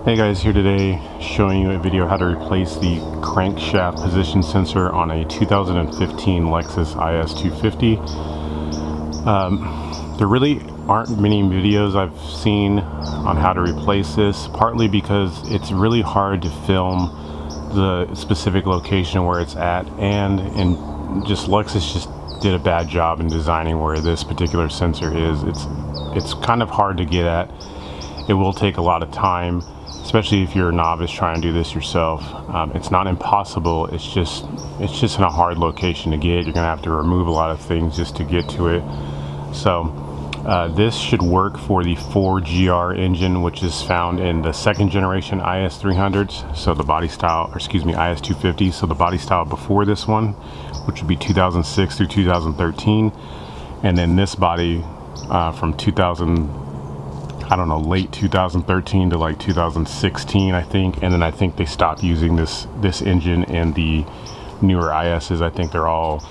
Hey guys, here today showing you a video how to replace the crankshaft position sensor on a 2015 Lexus IS250. There really aren't many videos I've seen on how to replace this, partly because it's really hard to film the specific location where it's at, and just Lexus just did a bad job in designing where this particular sensor is. It's kind of hard to get at. It will take a lot of time, especially if you're a novice trying to do this yourself. It's not impossible, it's just in a hard location to get. You're gonna have to remove a lot of things just to get to it. So this should work for the 4GR engine, which is found in the second generation IS300s. So the body style, or excuse me, IS250. So the body style before this one, which would be 2006 through 2013. And then this body from late 2013 to like 2016, I think. And then I think they stopped using this engine in the newer ISs. I think they're all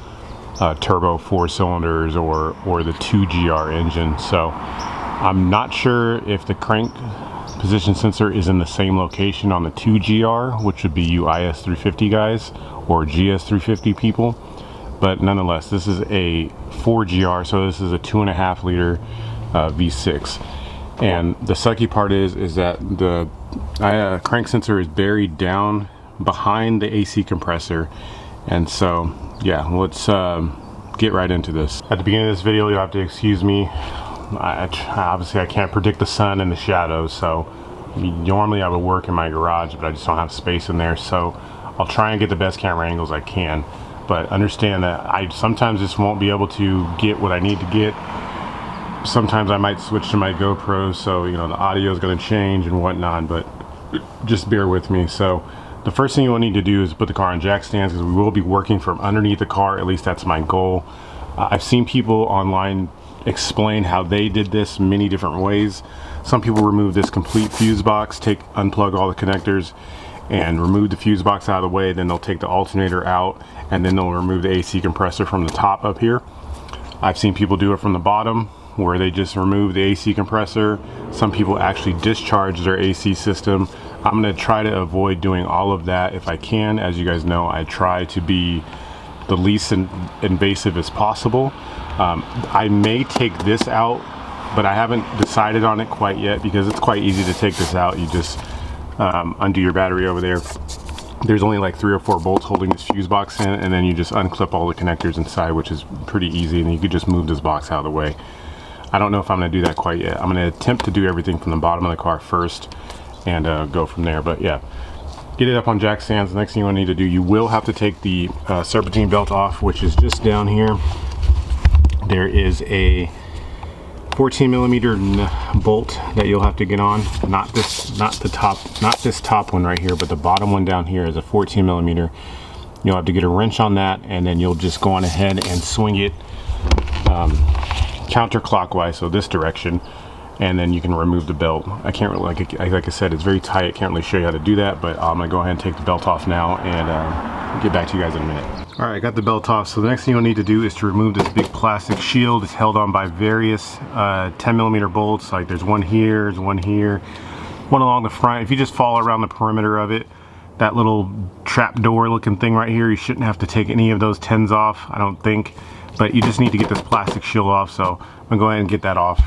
turbo 4 cylinders or the 2GR engine. So I'm not sure if the crank position sensor is in the same location on the 2GR, which would be you IS350 guys or GS350 people. But nonetheless, this is a 4GR, so this is a 2.5 liter V6. And the sucky part is that the crank sensor is buried down behind the AC compressor. And so, yeah, let's get right into this. At the beginning of this video, you'll have to excuse me. Obviously, I can't predict the sun and the shadows, so normally I would work in my garage, but I just don't have space in there. So I'll try and get the best camera angles I can. But understand that I sometimes just won't be able to get what I need to get. Sometimes I might switch to my GoPro, so you know the audio is going to change and whatnot, but just bear with me. So the first thing you will need to do is put the car on jack stands, because we will be working from underneath the car. At least that's my goal. I've seen people online explain how they did this many different ways. Some people remove this complete fuse box, unplug all the connectors and remove the fuse box out of the way. Then they'll take the alternator out, and then they'll remove the AC compressor from the top up here. I've seen people do it from the bottom, where they just remove the AC compressor. Some people actually discharge their AC system. I'm gonna try to avoid doing all of that if I can. As you guys know, I try to be the least invasive as possible. I may take this out, but I haven't decided on it quite yet, because it's quite easy to take this out. You just undo your battery over there. There's only like 3 or 4 bolts holding this fuse box in, and then you just unclip all the connectors inside, which is pretty easy, and you could just move this box out of the way. I don't know if I'm going to do that quite yet. I'm going to attempt to do everything from the bottom of the car first and go from there. But yeah, get it up on jack stands. The next thing you need to do, you will have to take the serpentine belt off, which is just down here. There is a 14mm bolt that you'll have to get on. Not this top one right here, but the bottom one down here is a 14mm. You'll have to get a wrench on that, and then you'll just go on ahead and swing it counterclockwise, so this direction, and then you can remove the belt. I can't really, like I said, it's very tight. I can't really show you how to do that, but I'm gonna go ahead and take the belt off now and get back to you guys in a minute. All right, got the belt off. So the next thing you'll need to do is to remove this big plastic shield. It's held on by various 10mm bolts. Like there's one here, there's one here, one along the front. If you just follow around the perimeter of it, that little trap door looking thing right here, you shouldn't have to take any of those 10s off, I don't think. But you just need to get this plastic shield off, so I'm gonna go ahead and get that off.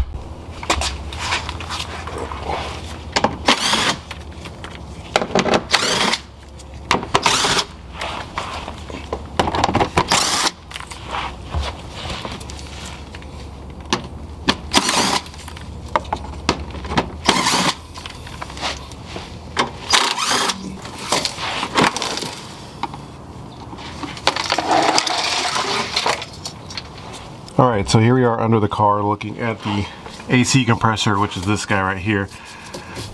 Alright, so here we are under the car looking at the AC compressor, which is this guy right here.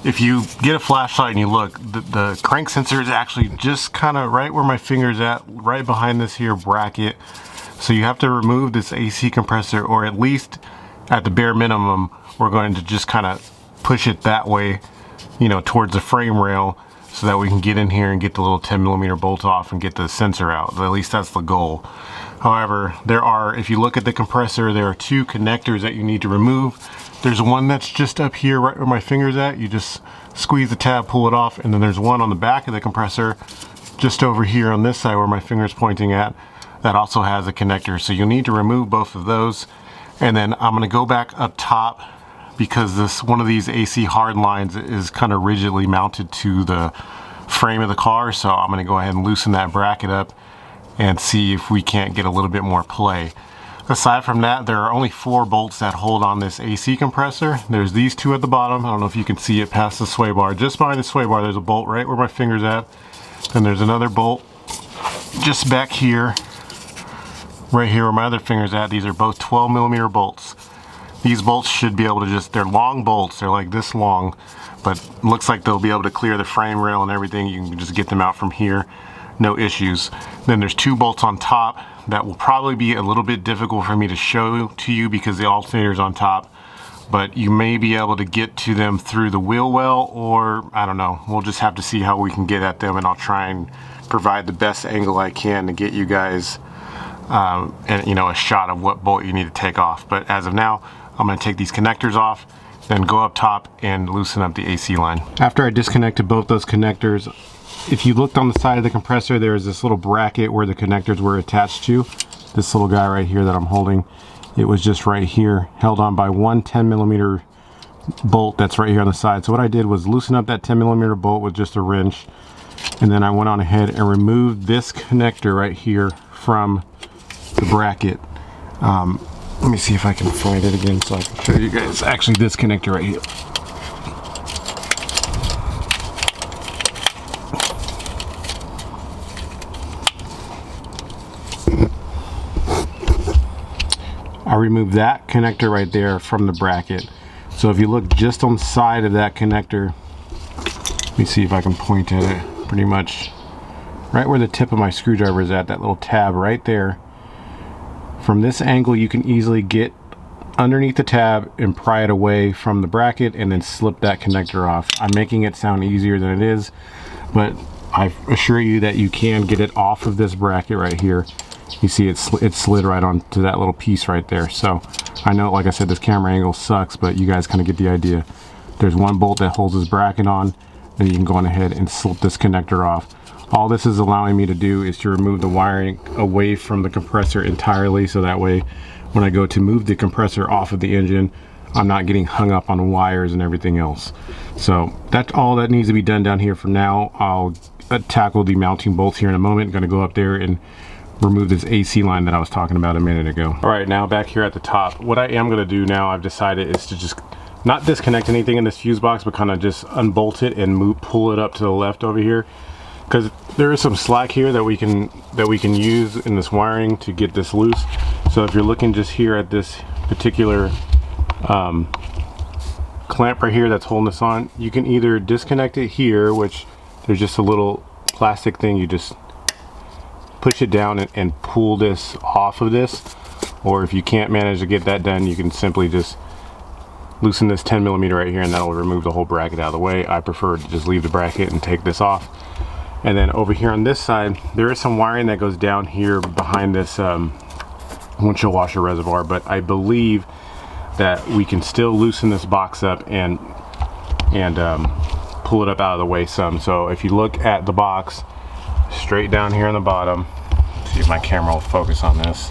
If you get a flashlight and you look, the crank sensor is actually just kind of right where my finger's at, right behind this here bracket. So you have to remove this AC compressor, or at least at the bare minimum, we're going to just kind of push it that way, you know, towards the frame rail, so that we can get in here and get the little 10mm bolt off and get the sensor out. At least that's the goal. However, if you look at the compressor, there are two connectors that you need to remove. There's one that's just up here right where my finger's at. You just squeeze the tab, pull it off, and then there's one on the back of the compressor just over here on this side where my finger's pointing at that also has a connector. So you'll need to remove both of those. And then I'm gonna go back up top because one of these AC hard lines is kind of rigidly mounted to the frame of the car. So I'm gonna go ahead and loosen that bracket up and see if we can't get a little bit more play. Aside from that, there are only 4 bolts that hold on this AC compressor. There's these 2 at the bottom. I don't know if you can see it past the sway bar. Just behind the sway bar, there's a bolt right where my finger's at. Then there's another bolt just back here, right here where my other finger's at. These are both 12mm bolts. These bolts should be able to they're long bolts. They're like this long, but looks like they'll be able to clear the frame rail and everything. You can just get them out from here. No issues. Then there's 2 bolts on top that will probably be a little bit difficult for me to show to you because the alternator's on top, but you may be able to get to them through the wheel well, or I don't know. We'll just have to see how we can get at them, and I'll try and provide the best angle I can to get you guys a shot of what bolt you need to take off. But as of now, I'm going to take these connectors off, then go up top and loosen up the AC line. After I disconnected both those connectors, if you looked on the side of the compressor, there's this little bracket where the connectors were attached to. This little guy right here that I'm holding, it was just right here, held on by one 10mm bolt that's right here on the side. So what I did was loosen up that 10mm bolt with just a wrench, and then I went on ahead and removed this connector right here from the bracket. Let me see if I can find it again so I can show you guys. Actually, this connector right here. I removed that connector right there from the bracket. So if you look just on the side of that connector, let me see if I can point at it, pretty much right where the tip of my screwdriver is at, that little tab right there. From this angle, you can easily get underneath the tab and pry it away from the bracket and then slip that connector off. I'm making it sound easier than it is, but I assure you that you can get it off of this bracket right here. You see it slid right onto that little piece right there. So I know, like I said, this camera angle sucks, but you guys kind of get the idea. There's one bolt that holds this bracket on, then you can go on ahead and slip this connector off. All this is allowing me to do is to remove the wiring away from the compressor entirely, so that way when I go to move the compressor off of the engine, I'm not getting hung up on wires and everything else. So that's all that needs to be done down here for now. I'll tackle the mounting bolts here in a moment. I'm going to go up there and remove this AC line that I was talking about a minute ago. All right, now back here at the top, what I am going to do now, I've decided, is to just not disconnect anything in this fuse box, but kind of just unbolt it and pull it up to the left over here, because there is some slack here that we can use in this wiring to get this loose. So if you're looking just here at this particular clamp right here that's holding this on, you can either disconnect it here, which there's just a little plastic thing, you just push it down and pull this off of this, or if you can't manage to get that done, you can simply just loosen this 10mm right here, and that'll remove the whole bracket out of the way. I prefer to just leave the bracket and take this off. And then over here on this side, there is some wiring that goes down here behind this windshield washer reservoir, but I believe that we can still loosen this box up and pull it up out of the way some. So if you look at the box, straight down here on the bottom, see if my camera will focus on this,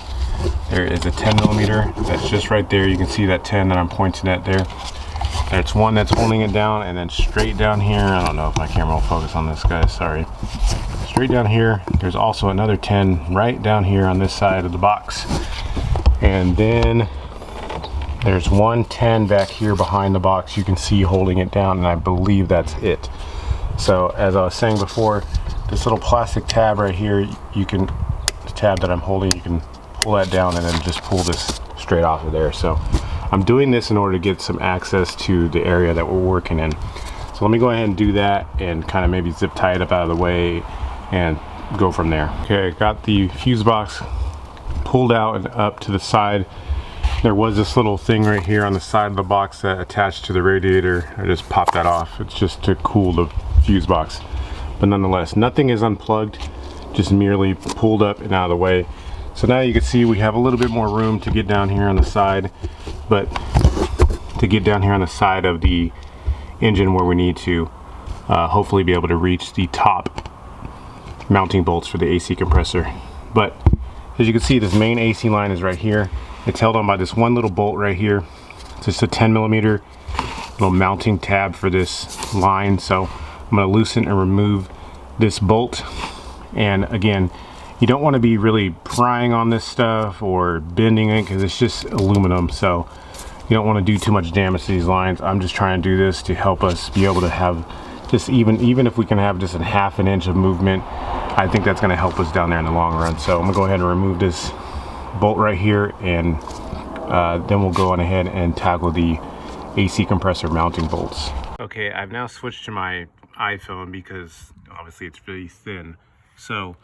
there is a 10mm that's just right there. You can see that 10 that I'm pointing at there. There's one that's holding it down, and then straight down here, I don't know if my camera will focus on this, guys, sorry. Straight down here, there's also another 10 right down here on this side of the box. And then there's one 10 back here behind the box, you can see holding it down, and I believe that's it. So as I was saying before, this little plastic tab right here, the tab that I'm holding, you can pull that down and then just pull this straight off of there. So I'm doing this in order to get some access to the area that we're working in. So let me go ahead and do that and kind of maybe zip tie it up out of the way and go from there. Okay, I got the fuse box pulled out and up to the side. There was this little thing right here on the side of the box that attached to the radiator. I just popped that off. It's just to cool the fuse box. But nonetheless, nothing is unplugged, just merely pulled up and out of the way. So now you can see we have a little bit more room to get down here on the side, but to get down here on the side of the engine where we need to hopefully be able to reach the top mounting bolts for the AC compressor. But as you can see, this main AC line is right here. It's held on by this one little bolt right here. It's just a 10mm little mounting tab for this line. So I'm going to loosen and remove this bolt. And again, you don't want to be really prying on this stuff or bending it because it's just aluminum, so you don't want to do too much damage to these lines. I'm just trying to do this to help us be able to have just even if we can have just a ½ an inch of movement, I think that's going to help us down there in the long run. So I'm going to go ahead and remove this bolt right here, and then we'll go on ahead and tackle the AC compressor mounting bolts. Okay, I've now switched to my iPhone because obviously it's really thin. So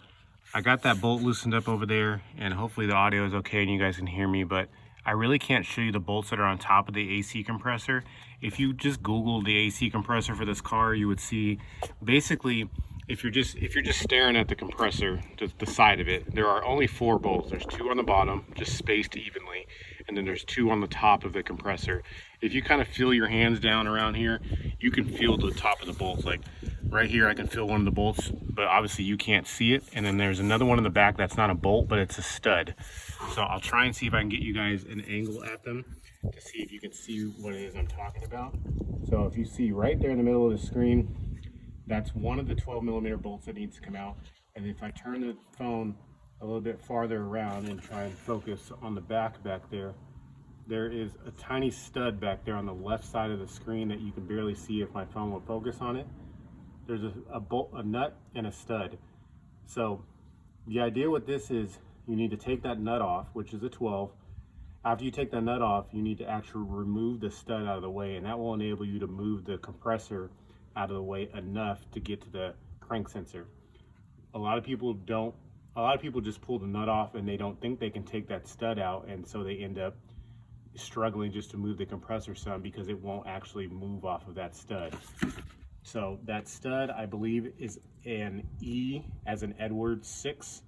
I got that bolt loosened up over there, and hopefully the audio is okay and you guys can hear me, but I really can't show you the bolts that are on top of the AC compressor. If you just Google the AC compressor for this car, you would see basically, if you're just staring at the compressor, the side of it, there are only 4 bolts. There's 2 on the bottom, just spaced evenly, and then there's 2 on the top of the compressor. If you kind of feel your hands down around here, you can feel the top of the bolts. Like right here, I can feel one of the bolts, but obviously you can't see it. And then there's another one in the back that's not a bolt, but it's a stud. So I'll try and see if I can get you guys an angle at them to see if you can see what it is I'm talking about. So if you see right there in the middle of the screen, that's one of the 12mm bolts that needs to come out. And if I turn the phone a little bit farther around and try and focus on the back there, there is a tiny stud back there on the left side of the screen that you can barely see if my phone will focus on it. There's a bolt, a nut, and a stud. So the idea with this is you need to take that nut off, which is a 12. After you take that nut off, you need to actually remove the stud out of the way, and that will enable you to move the compressor out of the way enough to get to the crank sensor. A lot of people just pull the nut off and they don't think they can take that stud out, and so they end up struggling just to move the compressor some because it won't actually move off of that stud. So that stud, I believe, is an E as in Edward 6.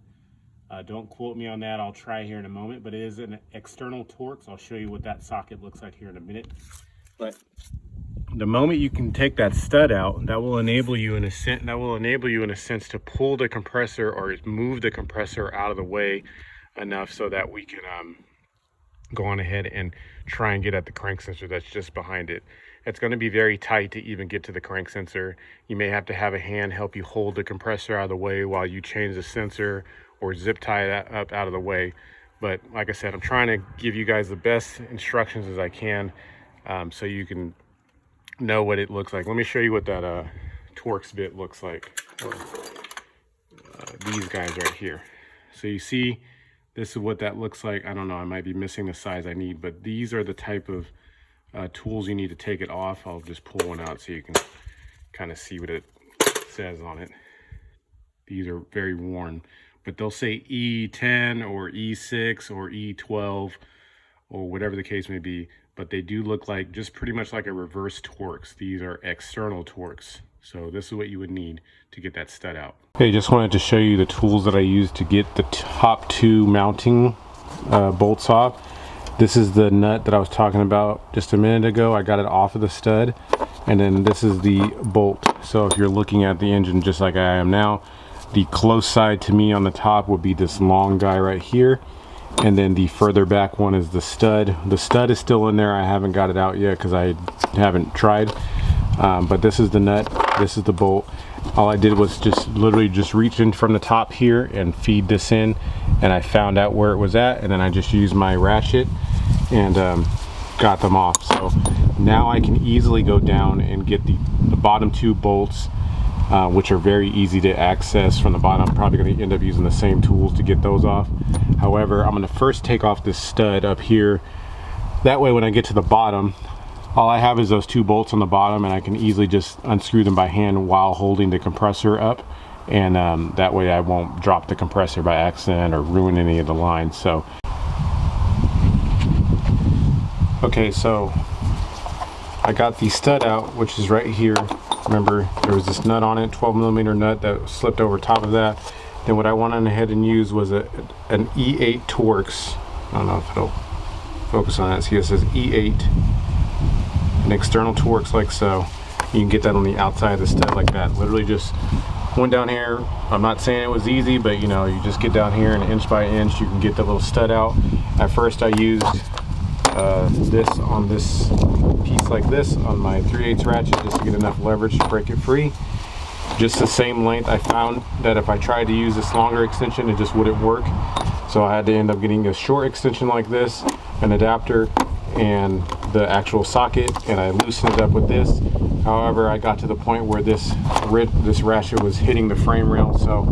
Don't quote me on that, I'll try here in a moment, but it is an external Torx. I'll show you what that socket looks like here in a minute. But the moment you can take that stud out, that will enable you in a sense to pull the compressor or move the compressor out of the way enough so that we can go on ahead and try and get at the crank sensor that's just behind it. It's going to be very tight to even get to the crank sensor. You may have to have a hand help you hold the compressor out of the way while you change the sensor or zip tie that up out of the way. But like I said, I'm trying to give you guys the best instructions as I can so you can know what it looks like. Let me show you what that Torx bit looks like. These guys right here. So you see, this is what that looks like. I don't know, I might be missing the size I need, but these are the type of tools you need to take it off. I'll just pull one out so you can kind of see what it says on it. These are very worn, but they'll say E10 or E6 or E12 or whatever the case may be, but they do look like just pretty much like a reverse Torx. These are external Torx. So this is what you would need to get that stud out. Okay, just wanted to show you the tools that I used to get the top 2 mounting bolts off. This is the nut that I was talking about just a minute ago. I got it off of the stud, and then this is the bolt. So if you're looking at the engine just like I am now, the close side to me on the top would be this long guy right here, and then the further back one is the stud. The stud is still in there. I haven't got it out yet because I haven't tried, but this is the nut, this is the bolt. All I did was just literally just reach in from the top here and feed this in, and I found out where it was at, and then I just used my ratchet and got them off. So now I can easily go down and get the bottom 2 bolts, which are very easy to access from the bottom. I'm probably going to end up using the same tools to get those off. However, I'm going to first take off this stud up here. That way when I get to the bottom, all I have is those 2 bolts on the bottom, and I can easily just unscrew them by hand while holding the compressor up, and that way I won't drop the compressor by accident or ruin any of the lines. So okay, so I got the stud out, which is right here. Remember, there was this nut on it, 12mm nut that slipped over top of that. Then what I went on ahead and used was an E8 Torx. I don't know if it'll focus on that. See, it says E8, an external Torx like so. You can get that on the outside of the stud like that. Literally just went down here. I'm not saying it was easy, but you know, you just get down here and inch by inch you can get the little stud out. At first I used this on this piece like this on my 3/8 ratchet just to get enough leverage to break it free. Just the same length. I found that if I tried to use this longer extension it just wouldn't work, so I had to end up getting a short extension like this, an adapter and the actual socket, and I loosened it up with this. However, I got to the point where this ratchet was hitting the frame rail, so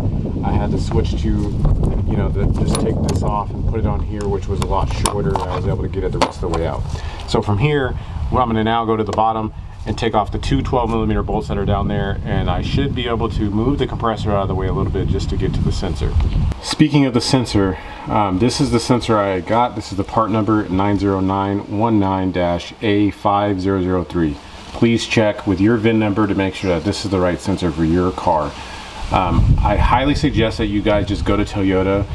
I had to switch to, you know, just take this off and put it on here, which was a lot shorter, and I was able to get it the rest of the way out. So from here, well, I'm going to now go to the bottom and take off the two 12mm bolts that are down there, and I should be able to move the compressor out of the way a little bit just to get to the sensor. Speaking of the sensor, this is the sensor I got. This is the part number 90919-A5003. Please check with your VIN number to make sure that this is the right sensor for your car. I highly suggest that you guys just go to Toyota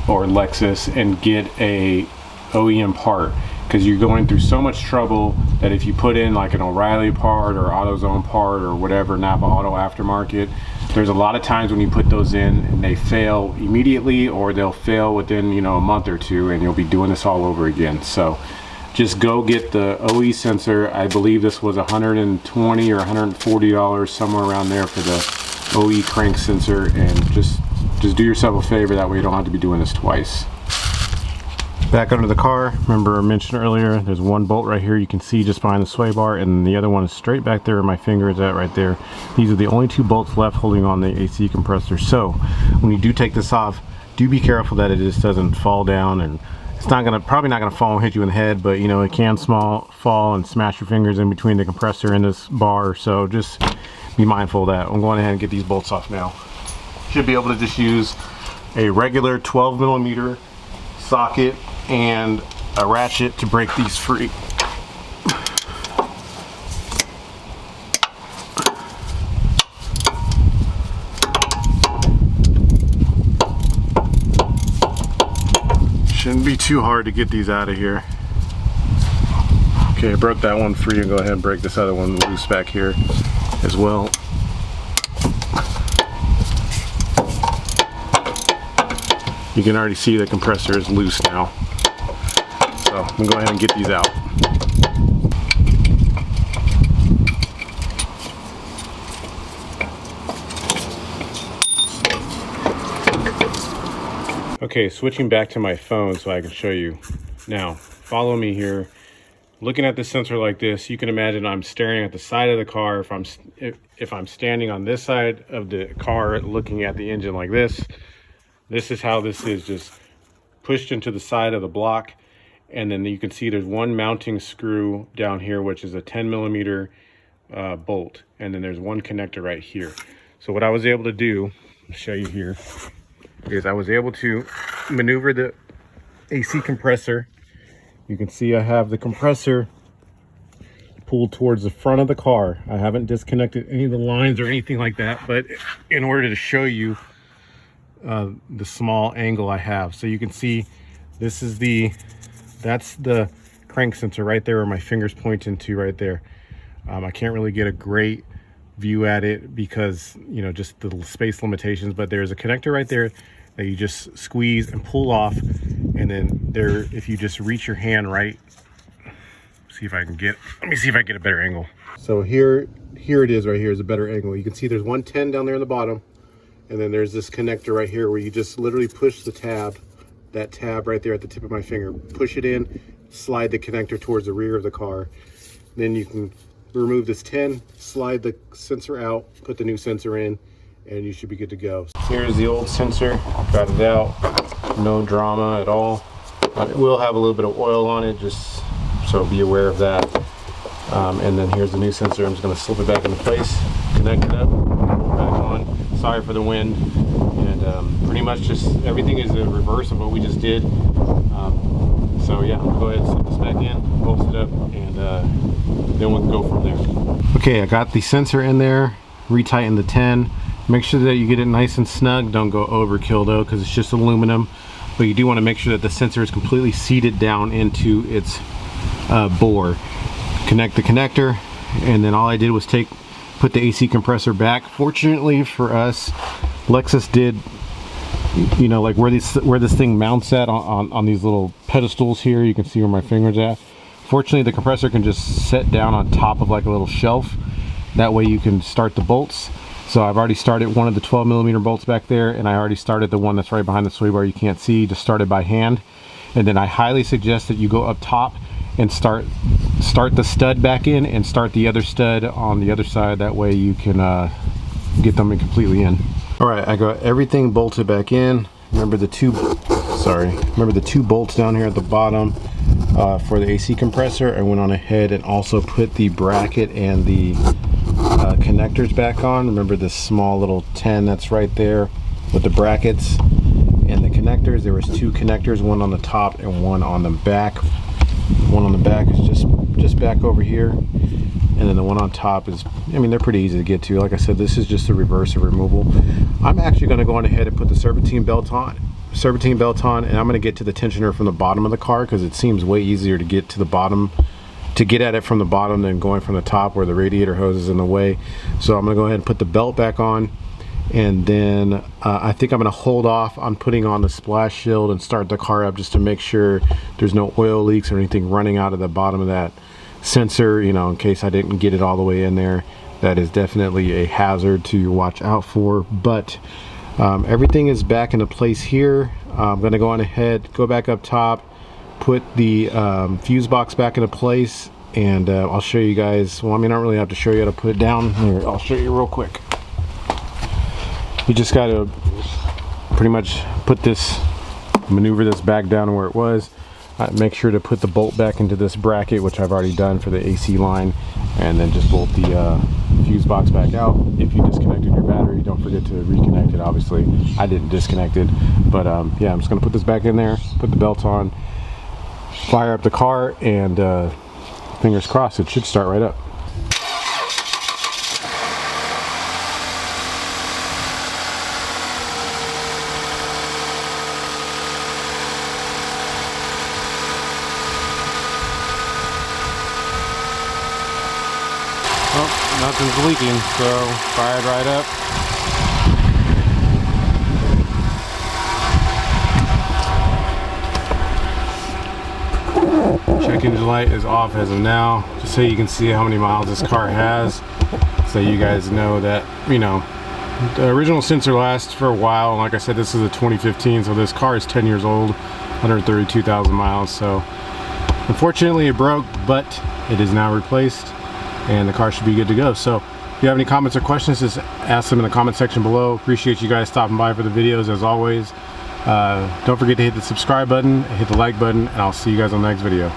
or Lexus and get a OEM part, because you're going through so much trouble that if you put in like an O'Reilly part or AutoZone part or whatever, Napa Auto Aftermarket, there's a lot of times when you put those in and they fail immediately, or they'll fail within, you know, a month or two, and you'll be doing this all over again. So just go get the OE sensor. I believe this was $120 or $140, somewhere around there, for the OE crank sensor, and just do yourself a favor, that way you don't have to be doing this twice. Back under the car, remember I mentioned earlier, there's one bolt right here you can see just behind the sway bar, and the other one is straight back there where my finger is at right there. These are the only two bolts left holding on the AC compressor. So when you do take this off, do be careful that it just doesn't fall down, and it's probably not gonna fall and hit you in the head, but you know, it can fall and smash your fingers in between the compressor and this bar, so just be mindful of that. I'm going ahead and get these bolts off now. Should be able to just use a regular 12mm socket and a ratchet to break these free. Shouldn't be too hard to get these out of here. Okay, I broke that one free, and go ahead and break this other one loose back here as well. You can already see the compressor is loose now. So I'm gonna go ahead and get these out. Okay, switching back to my phone so I can show you. Now, follow me here. Looking at the sensor like this, you can imagine I'm staring at the side of the car. If I'm standing on this side of the car looking at the engine like this, this is how this is just pushed into the side of the block. And then you can see there's one mounting screw down here, which is a 10mm bolt. And then there's one connector right here. So what I was able to do, I'll show you here, is I was able to maneuver the AC compressor. You can see I have the compressor pulled towards the front of the car. I haven't disconnected any of the lines or anything like that, but in order to show you the small angle I have. So you can see this is that's the crank sensor right there where my finger's pointing to right there. I can't really get a great view at it because, you know, just the space limitations, but there's a connector right there that you just squeeze and pull off, and then there, if you just reach your hand right, let me see if I get a better angle. So here it is right here is a better angle. You can see there's 110 down there in the bottom, and then there's this connector right here where you just literally push the tab, that tab right there at the tip of my finger, push it in, slide the connector towards the rear of the car. Then you can remove this 10, slide the sensor out, put the new sensor in, and you should be good to go. Here's the old sensor, got it out, no drama at all. It will have a little bit of oil on it, just so be aware of that. And then here's the new sensor. I'm just going to slip it back into place, connect it up, back on. Sorry for the wind, and pretty much just everything is the reverse of what we just did. So yeah, I'll go ahead and slip this back in, bolt it up, and then we'll go from there. Okay, I got the sensor in there, retightened the 10. Make sure that you get it nice and snug. Don't go overkill though, because it's just aluminum. But you do want to make sure that the sensor is completely seated down into its bore. Connect the connector, and then all I did was put the AC compressor back. Fortunately for us, Lexus did, you know, like where this thing mounts at on these little pedestals here. You can see where my finger's at. Fortunately, the compressor can just set down on top of like a little shelf. That way you can start the bolts. So I've already started one of the 12mm bolts back there, and I already started the one that's right behind the sway bar you can't see, just started by hand. And then I highly suggest that you go up top and start the stud back in and start the other stud on the other side. That way you can get them completely in. All right, I got everything bolted back in. Remember the two bolts down here at the bottom for the AC compressor. I went on ahead and also put the bracket and the connectors back on. Remember this small little 10 that's right there with the brackets and the connectors. There was two connectors, one on the top and one on the back. One on the back is just back over here, and then the one on top is, I mean, they're pretty easy to get to. Like I said, this is just the reverse of removal. I'm actually going to go on ahead and put the serpentine belt on, and I'm going to get to the tensioner from the bottom of the car, because it seems way easier to get to the bottom, to get at it from the bottom than going from the top where the radiator hose is in the way. So I'm going to go ahead and put the belt back on, and then I think I'm going to hold off on putting on the splash shield and start the car up, just to make sure there's no oil leaks or anything running out of the bottom of that sensor, you know, in case I didn't get it all the way in there. That is definitely a hazard to watch out for. But everything is back into place here. I'm going to go on ahead, go back up top, put the fuse box back into place, and I'll show you guys. Well, I mean, I don't really have to show you how to put it down. Here, I'll show you real quick. You just got to pretty much maneuver this back down where it was. Make sure to put the bolt back into this bracket, which I've already done for the AC line, and then just bolt the fuse box back out. If you disconnected your battery, don't forget to reconnect it. Obviously, I didn't disconnect it, but yeah, I'm just gonna put this back in there, put the belt on, fire up the car, and fingers crossed, it should start right up. Oh, nothing's leaking, so fired right up. Check engine light is off as of now, just so you can see how many miles this car has, so you guys know that, you know, the original sensor lasts for a while. And like I said, this is a 2015, so this car is 10 years old, 132,000 miles. So unfortunately it broke, but it is now replaced, and the car should be good to go. So if you have any comments or questions, just ask them in the comment section below. Appreciate you guys stopping by for the videos as always. Don't forget to hit the subscribe button, hit the like button, and I'll see you guys on the next video.